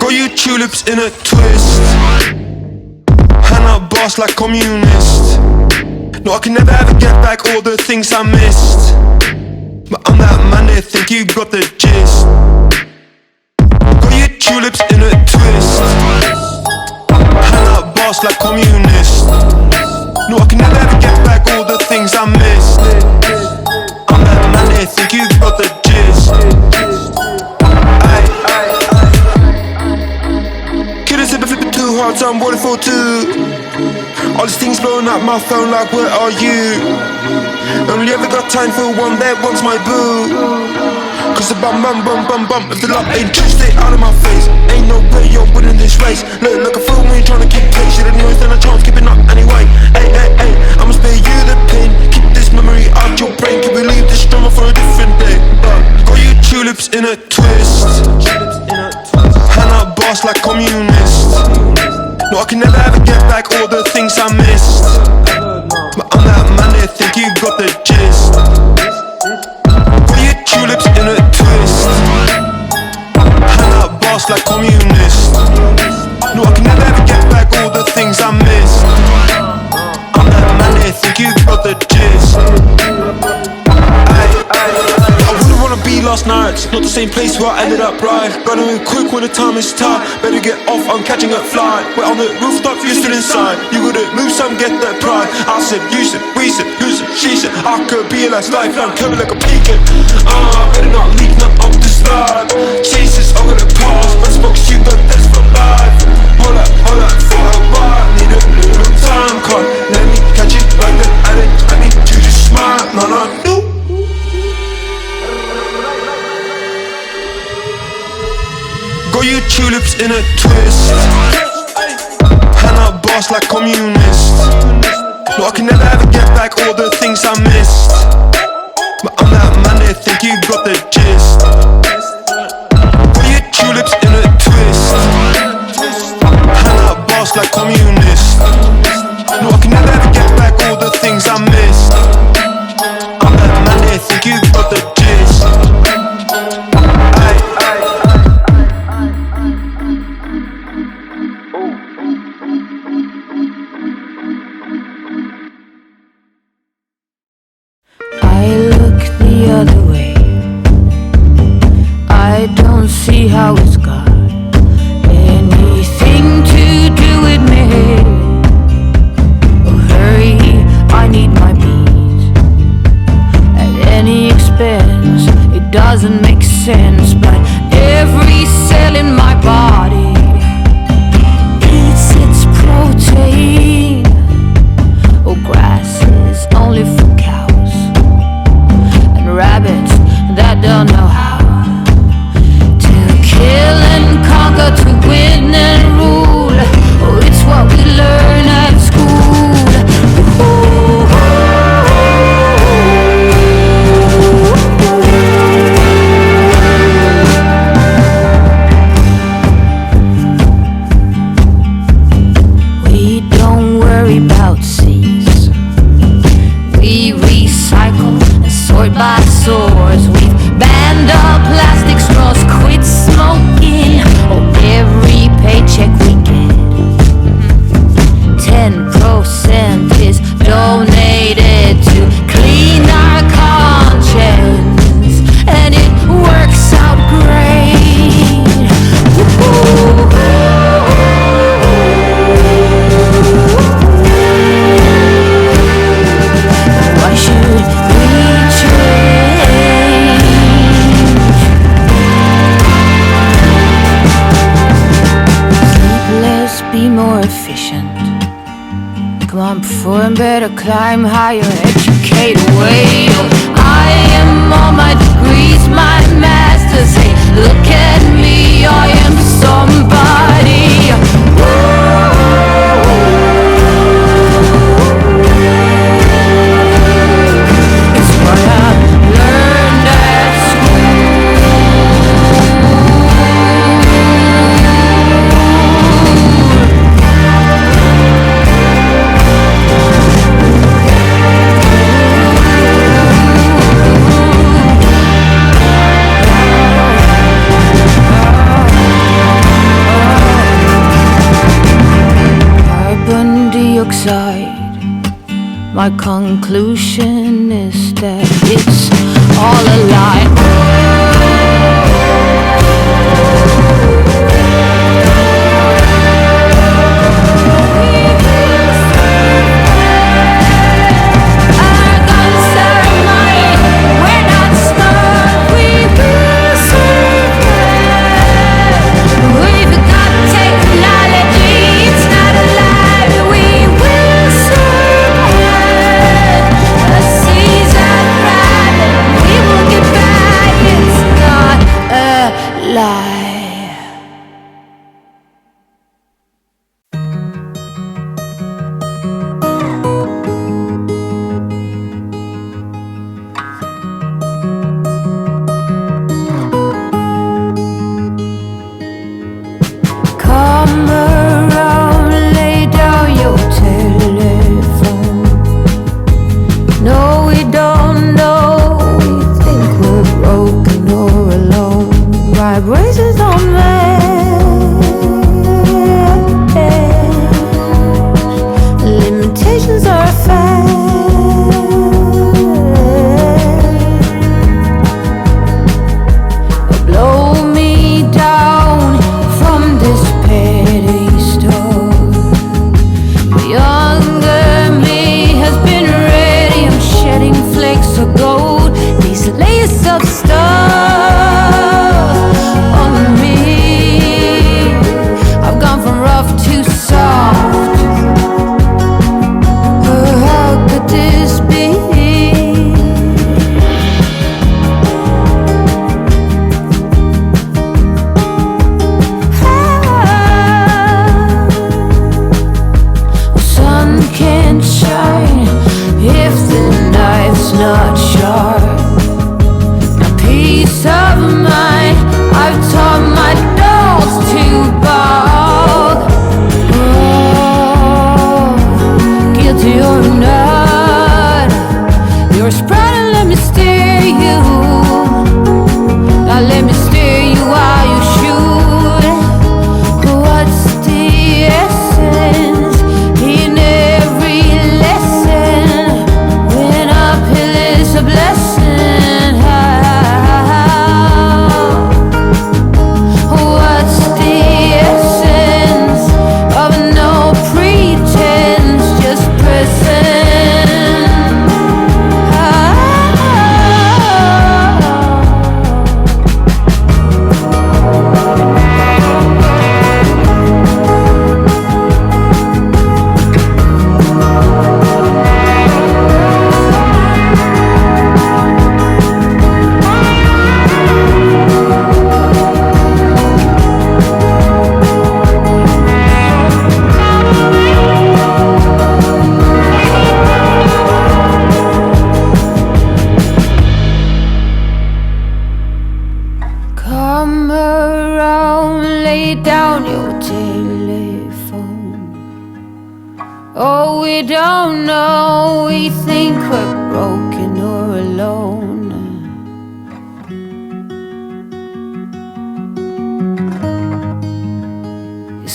Got you tulips in a twist. Hand out boss like communist. No, I can never ever get back all the things I missed. But I'm that man, they think you got the gist. Got you tulips in a twist. Hand out boss like communist. No, I can never ever get back all the things I missed. I'm that man, they think you got the gist. Couldn't sit but flipping too hard, so I'm rolling for two. All these things blowing up my phone like, where are you? Only ever got time for one, that one's my boo. Cause the bum bum bum bum bum, if the love ain't true, stay out of my face. Ain't no way you're winning this race. Look like a fool when you're trying to keep pace. You don't know stand a chance keeping up anyway. Ay, ay, ay, I'ma spare you the pain. Keep this memory out your brain. Can we leave this drama for a different day? Got you tulips in a twist. Hand out boss like communist. No, I can never ever get back all the things I missed. But I'm that man, they think you got the gist. Got you tulips in a twist. Hand out boss like communist. No, I can never ever get back all the things I missed. I'm that man, they think you got the gist. I wouldn't wanna be last night, not the same place where I ended up, right? Gotta move quick when the time is tight. Better get off, I'm catching a flight. We're on the rooftop, you're still inside. You gotta move some, get that pride. I said, you said, we said, who said, she said. I could be a last lifeline, coming like a peeking. Better not leak, not up the slide. Jesus, I'm gonna pass, but spoke you, but that's for life. Hold up, for a while. Need a little time card. Let me catch it like that. I need you to smile, no, no, no. Got you tulips in a twist. Hand out boss like communist. No, I can never ever get back all the things I missed. But I'm that man, they think you got the gist. Got you tulips in a twist. Hand out boss like communist. No, I can never ever get back all the things I missed. I'm that man, they think you got the gist. The other way, I don't see how it's got anything to do with me. Oh hurry, I need my beat at any expense. It doesn't make sense, but every cell in my body eats its protein. Oh, grass is only for cows, rabbits that don't know how to kill and conquer, to win and rule. Oh, it's what we learn at school. We don't worry about seas. We recycle and sort by source. We've banned all plastic straws, quit smoking. Oh, every paycheck we get, 10% is donated to clean our conscience, and it works out great. Why should we change? Sleep less, be more efficient. Come on, perform better, climb higher, educate away. I am all my degrees, my masters. Hey, look at me, I am somebody. It's what I learned at school. My conclusion is that it's all a lie.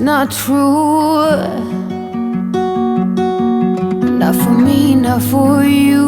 Not true, not for me, not for you.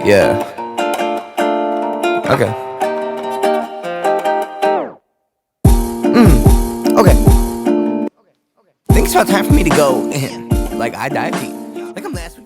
Yeah. Okay. it's about time for me to go. Like I dive deep. Like I'm last week.